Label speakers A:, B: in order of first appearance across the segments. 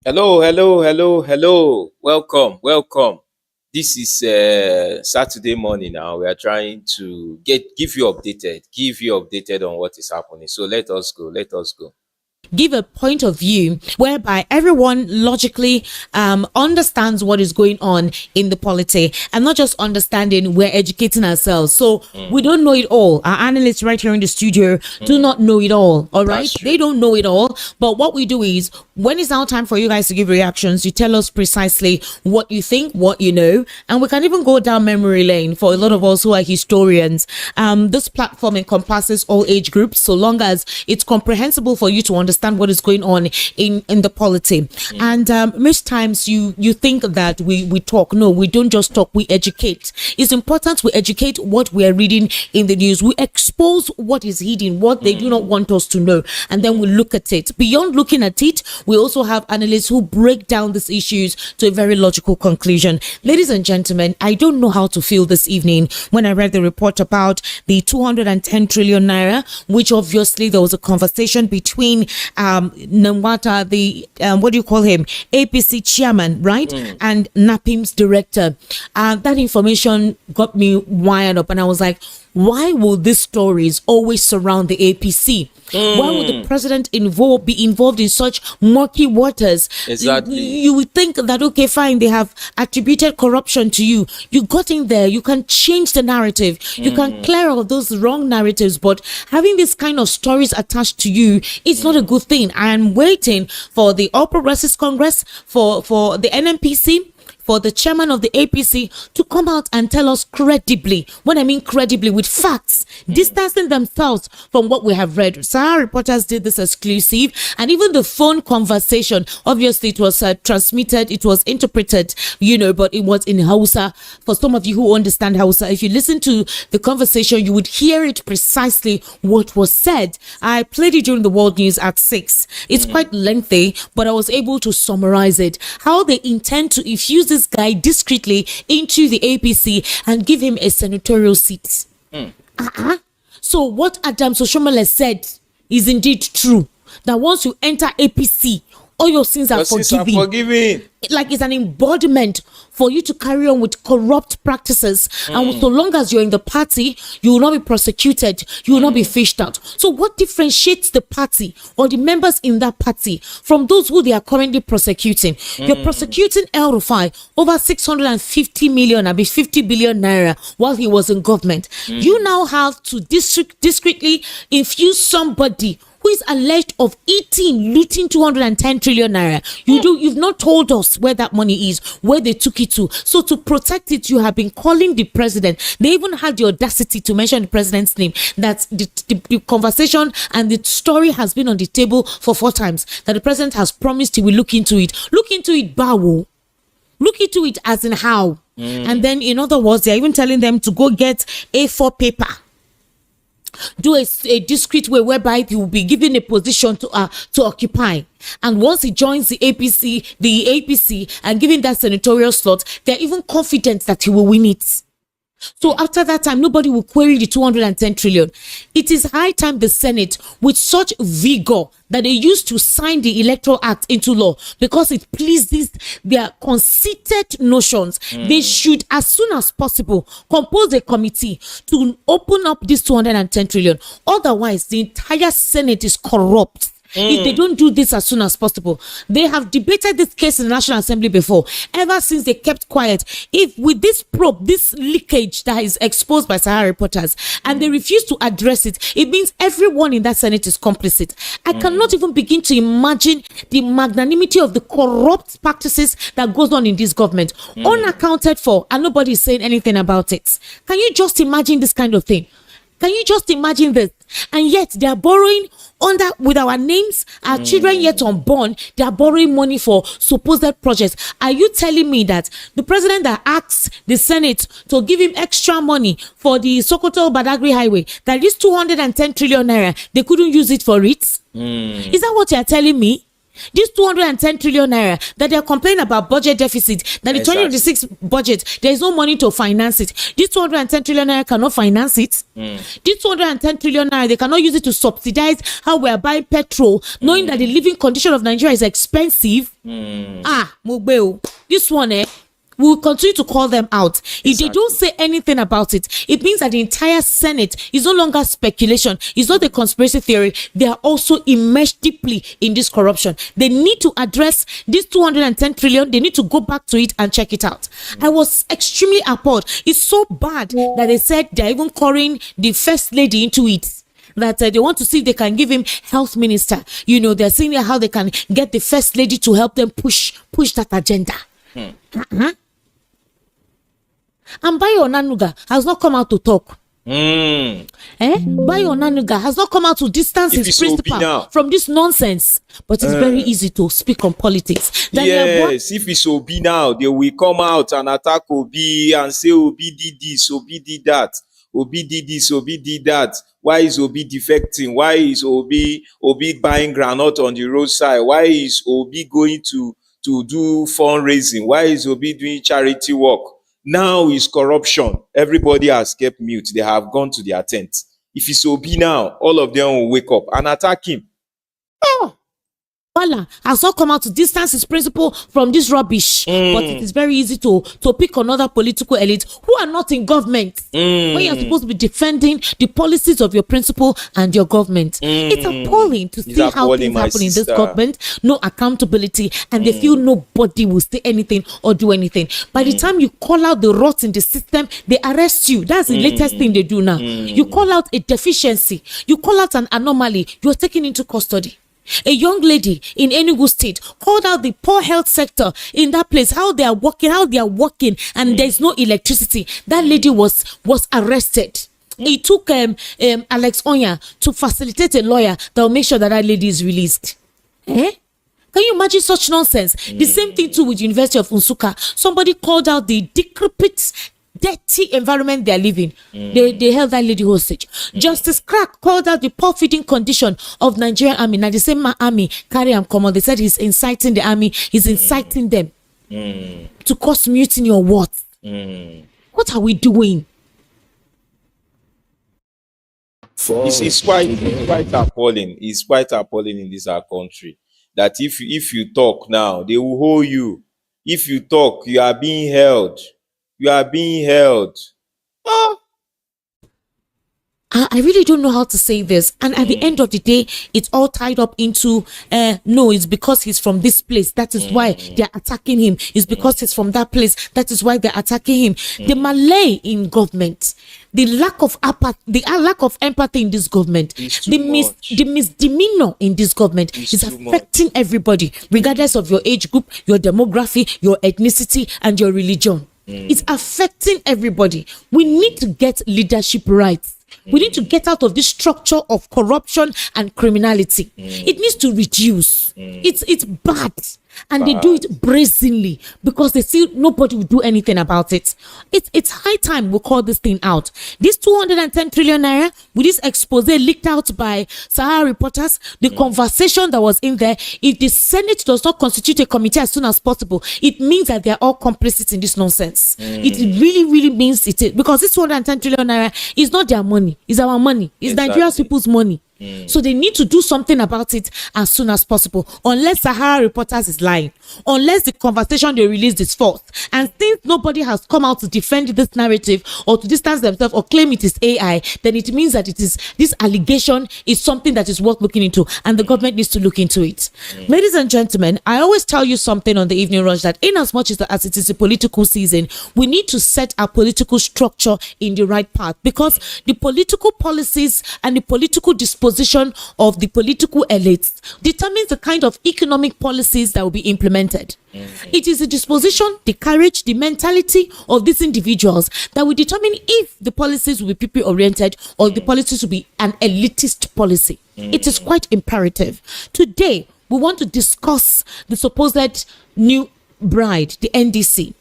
A: Hello, hello, hello, hello. Welcome, welcome. This is Saturday morning now. We are trying to give you updated on what is happening. So let us go. Let us go.
B: Give a point of view whereby everyone logically understands what is going on in the polity, and not just understanding, we're educating ourselves. So we don't know it all. Our analysts right here in the studio do not know it all right? They don't know it all. But what we do is, when it's now time for you guys to give reactions, you tell us precisely what you think, what you know, and we can even go down memory lane for a lot of us who are historians. This platform encompasses all age groups, so long as it's comprehensible for you to understand what is going on in the polity. And most times you think that we talk. No, we don't just talk, we educate. It's important we educate what we are reading in the news. We expose what is hidden, what they do not want us to know, and then we look at it. Beyond looking at it, we also have analysts who break down these issues to a very logical conclusion. Ladies and gentlemen, I don't know how to feel this evening when I read the report about the 210 trillion naira, which obviously there was a conversation between Nwata, the what do you call him, APC chairman, right, and NAPIM's director. That information got me wired up, and I was like, why will these stories always surround the APC? Why would the president be involved in such murky waters?
A: Exactly.
B: You would think that, okay, fine, they have attributed corruption to you. You got in there, you can change the narrative, you can clear all those wrong narratives, but having this kind of stories attached to you, it's not a good thing. I am waiting for the All Progressives Congress, for the NMPC, for the chairman of the APC to come out and tell us credibly, when I mean credibly, with facts, distancing themselves from what we have read. Sahara Reporters did this exclusive, and even the phone conversation, obviously it was transmitted, it was interpreted, but it was in Hausa. For some of you who understand Hausa, if you listen to the conversation, you would hear it precisely what was said. I played it during the World News at 6. It's quite lengthy, but I was able to summarize it. How they intend to infuse this guy discreetly into the APC and give him a senatorial seat. So what Adam Soshomole said is indeed true, that once you enter APC, all your sins are forgiven. Like, it's an embodiment for you to carry on with corrupt practices, and so long as you're in the party, you will not be prosecuted, you will not be fished out. So what differentiates the party or the members in that party from those who they are currently prosecuting? You're prosecuting El Rufai over 650 million, 50 billion naira while he was in government. You now have to discreetly infuse somebody who is alleged of looting 210 trillion naira. You've not told us where that money is, where they took it to. So to protect it, you have been calling the president. They even had the audacity to mention the president's name. That the conversation and the story has been on the table for 4 times. That the president has promised he will look into it. Look into it, Bawo. Look into it as in how. And then, in other words, they're even telling them to go get A4 paper. Do a discreet way whereby he will be given a position to occupy, and once he joins the APC and given that senatorial slot, they're even confident that he will win it. So after that time, nobody will query the 210 trillion. It is high time the Senate, with such vigor that they used to sign the Electoral Act into law because it pleases their conceited notions, they should, as soon as possible, compose a committee to open up this 210 trillion. Otherwise, the entire Senate is corrupt. If they don't do this as soon as possible. They have debated this case in the National Assembly before, ever since they kept quiet. If with this probe, this leakage that is exposed by Sahara Reporters, and they refuse to address it, it means everyone in that Senate is complicit. I cannot even begin to imagine the magnanimity of the corrupt practices that goes on in this government, unaccounted for, and nobody is saying anything about it. Can you just imagine this kind of thing? Can you just imagine this? And yet they are borrowing with our names, our children yet unborn, they are borrowing money for supposed projects. Are you telling me that the president that asks the Senate to give him extra money for the Sokoto Badagry Highway, that is 210 trillion naira, they couldn't use it for it? Is that what you are telling me? This 210 trillion naira that they are complaining about budget deficit, that the 2026 budget, there is no money to finance it. This 210 trillion naira cannot finance it. This 210 trillion naira, they cannot use it to subsidize how we are buying petrol, knowing that the living condition of Nigeria is expensive. Mugbeo, this one, we will continue to call them out. If they don't say anything about it, it means that the entire Senate is no longer speculation. It's not a conspiracy theory. They are also immersed deeply in this corruption. They need to address this 210 trillion. They need to go back to it and check it out. I was extremely appalled. It's so bad that they said they're even calling the first lady into it. That they want to see if they can give him health minister. You know, they're seeing how they can get the first lady to help them push that agenda. And Bayo Onanuga has not come out to talk. Bayo Onanuga has not come out to distance his principal from this nonsense. But it's very easy to speak on politics.
A: Yes, if it's Obi now, they will come out and attack Obi and say Obi did this, Obi did that. Obi did this, Obi did that. Why is Obi defecting? Why is Obi buying groundnut on the roadside? Why is Obi going to do fundraising? Why is Obi doing charity work? Now is corruption. Everybody has kept mute. They have gone to their tent. If it's Obi now, all of them will wake up and attack him.
B: Bala has not come out to distance his principal from this rubbish. But it is very easy to pick another political elite who are not in government. When you're supposed to be defending the policies of your principal and your government. It's appalling to see how things happen in this government. No accountability, and they feel nobody will say anything or do anything. By the time you call out the rot in the system, they arrest you. That's the latest thing they do now. You call out a deficiency, you call out an anomaly, you're taken into custody. A young lady in Enugu State called out the poor health sector in that place, how they are working, and there's no electricity. That lady was arrested. It took Alex Onya to facilitate a lawyer that will make sure that lady is released. Can you imagine such nonsense? The same thing too with University of Nsukka. Somebody called out the decrepit, dirty environment they are living. They held that lady hostage. Justice Crack called out the poor feeding condition of Nigerian army. Now the same army carry him come on. They said he's inciting the army. He's inciting them to cause mutiny or what? What are we doing?
A: It's quite appalling. It's quite appalling in this our country that if you talk now, they will hold you. If you talk, you are being held. You are being held.
B: I really don't know how to say this. And at the end of the day, it's all tied up into, no, it's because he's from this place. That is why they're attacking him. It's because he's from that place. That is why they're attacking him. The Malay in government, the lack of empathy in this government, the misdemeanor in this government is affecting everybody, regardless of your age group, your demography, your ethnicity, and your religion. It's affecting everybody. We need to get leadership right. We need to get out of this structure of corruption and criminality. It needs to reduce. It's bad. And they do it brazenly because they see nobody will do anything about it. It's high time we call this thing out. This 210 trillion naira with this expose leaked out by Sahara reporters, the conversation that was in there, if the Senate does not constitute a committee as soon as possible, it means that they're all complicit in this nonsense. It really, really means it is, because this 210 trillion naira is not their money, it's our money, it's Nigeria's people's money. So they need to do something about it as soon as possible, unless Sahara reporters is lying, unless the conversation they released is false. And since nobody has come out to defend this narrative or to distance themselves or claim it is AI, then it means that this allegation is something that is worth looking into, and the government needs to look into it. Ladies and gentlemen, I always tell you something on the Evening Rush, that in as much as it is a political season, we need to set our political structure in the right path, because the political policies and the political disposition of the political elites determines the kind of economic policies that will be implemented. It is the disposition, the courage, the mentality of these individuals that will determine if the policies will be people-oriented or the policies will be an elitist policy. It is quite imperative. Today, we want to discuss the supposed new bride, the NDC.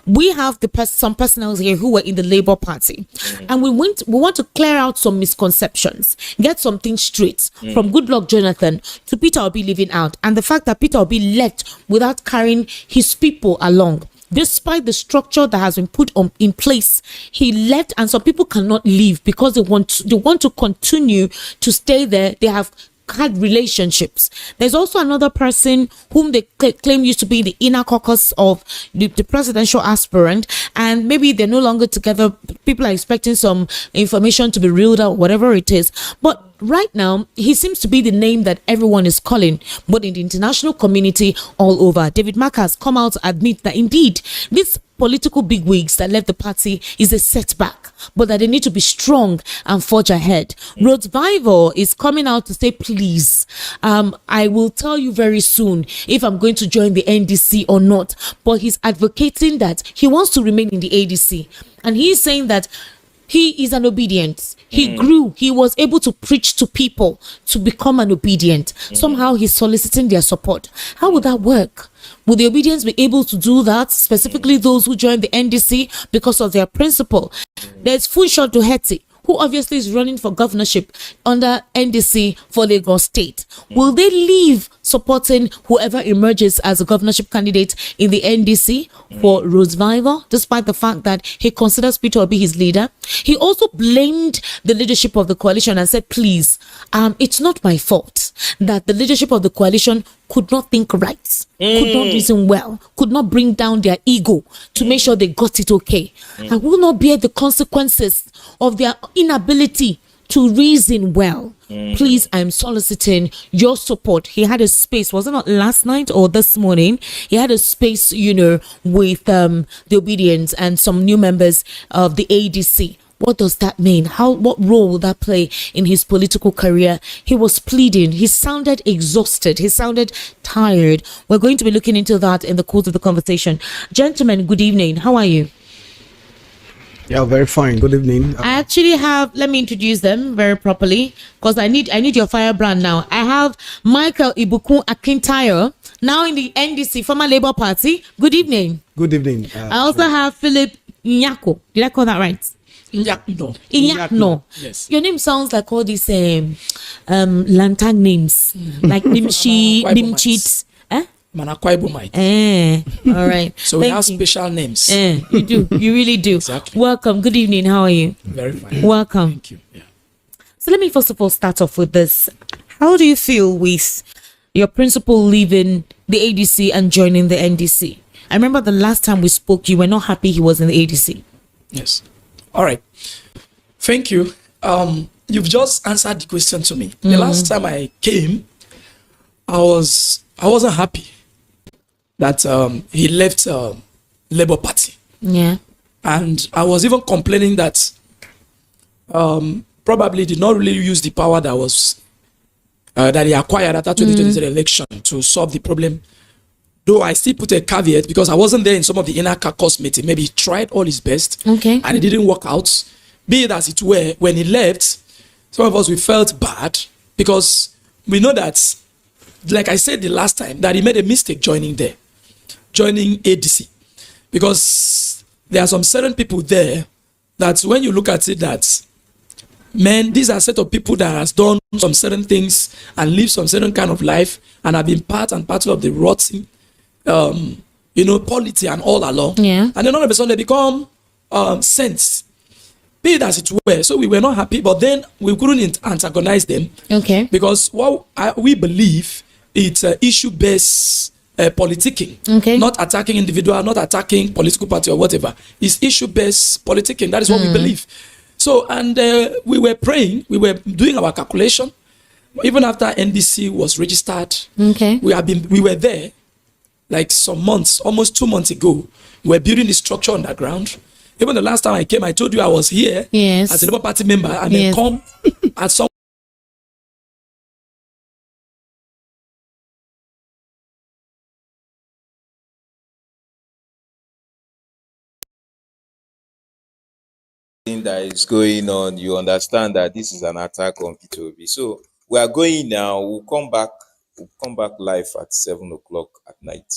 B: we have some personnel here who were in the Labour Party, and we want to clear out some misconceptions, get some things straight, from Goodluck Jonathan to Peter Obi leaving out, and the fact that Peter Obi left without carrying his people along. Despite the structure that has been put in place, he left, and some people cannot leave because they want to continue to stay there. They have had relationships. There's also another person whom they claim used to be the inner caucus of the presidential aspirant, and maybe they're no longer together. People are expecting some information to be reeled out, whatever it is. But right now, he seems to be the name that everyone is calling, but in the international community all over. David Mark has come out to admit that indeed these political bigwigs that left the party is a setback, but that they need to be strong and forge ahead. Rhodes Vival is coming out to say, please, I will tell you very soon if I'm going to join the NDC or not. But he's advocating that he wants to remain in the ADC. And he's saying that he is an obedient. He grew. He was able to preach to people to become an obedient. Somehow he's soliciting their support. How would that work? Will the obedience be able to do that? Specifically those who joined the NDC because of their principle. There's Funsho Duheti, who obviously is running for governorship under NDC for Lagos State. Will they leave supporting whoever emerges as a governorship candidate in the NDC for Rhodes Vival, despite the fact that he considers Peter Obi his leader? He also blamed the leadership of the coalition and said, please, it's not my fault that the leadership of the coalition could not think right, could not reason well, could not bring down their ego to make sure they got it okay. I will not bear the consequences of their inability to reason well. Please, I'm soliciting your support. He had a space, was it not last night or this morning? He had a space, with the Obedience and some new members of the ADC. What does that mean? What role will that play in his political career? He was pleading. He sounded exhausted. He sounded tired. We're going to be looking into that in the course of the conversation. Gentlemen, good evening. How are you?
C: Yeah, very fine. Good evening.
B: I actually have, let me introduce them very properly because I need your firebrand now. I have Michael Ibukun Akintayo, now in the NDC, former Labour Party. Good evening.
C: Good evening.
B: I also have Philip Nyako. Did I call that right?
D: Inyakno.
B: Yes. Your name sounds like all these lantern names, like Nimshi, Nimchit. All right.
D: So we have special names.
B: You do. You really do.
D: Exactly.
B: Welcome. Good evening. How are you?
D: Very fine.
B: Welcome.
D: Thank you. Yeah.
B: So let me first of all start off with this. How do you feel with your principal leaving the ADC and joining the NDC? I remember the last time we spoke, you were not happy he was in the ADC.
D: Yes. All right. Thank you. You've just answered the question to me. The last time I came, I wasn't happy that he left Labour Party.
B: Yeah.
D: And I was even complaining that probably did not really use the power that was that he acquired after 2023 election to solve the problem. Though I still put a caveat because I wasn't there in some of the inner caucus meeting. Maybe he tried all his best,
B: okay,
D: and it didn't work out. Be it as it were, when he left, some of us, we felt bad because we know that, like I said the last time, that he made a mistake joining ADC. Because there are some certain people there that when you look at it, that, man, these are a set of people that has done some certain things and lived some certain kind of life and have been part and parcel of the rotten polity and all along.
B: Yeah.
D: And then all of a sudden they become saints. Be it as it were. So we were not happy, but then we couldn't antagonize them.
B: Okay.
D: Because what we believe it's issue-based politicking.
B: Okay.
D: Not attacking individual, not attacking political party or whatever. It's issue-based politicking. That is what we believe. So, and we were praying, we were doing our calculation. Even after NDC was registered,
B: okay,
D: we were there like some months, almost 2 months ago. We were building the structure on the ground. Even the last time I came, I told you I was here,
B: yes,
D: as a Labour Party member, and
B: yes,
D: then come at some
A: thing that is going on, you understand that this is an attack on P2B. So we are going now. We'll come back live at 7 o'clock at night.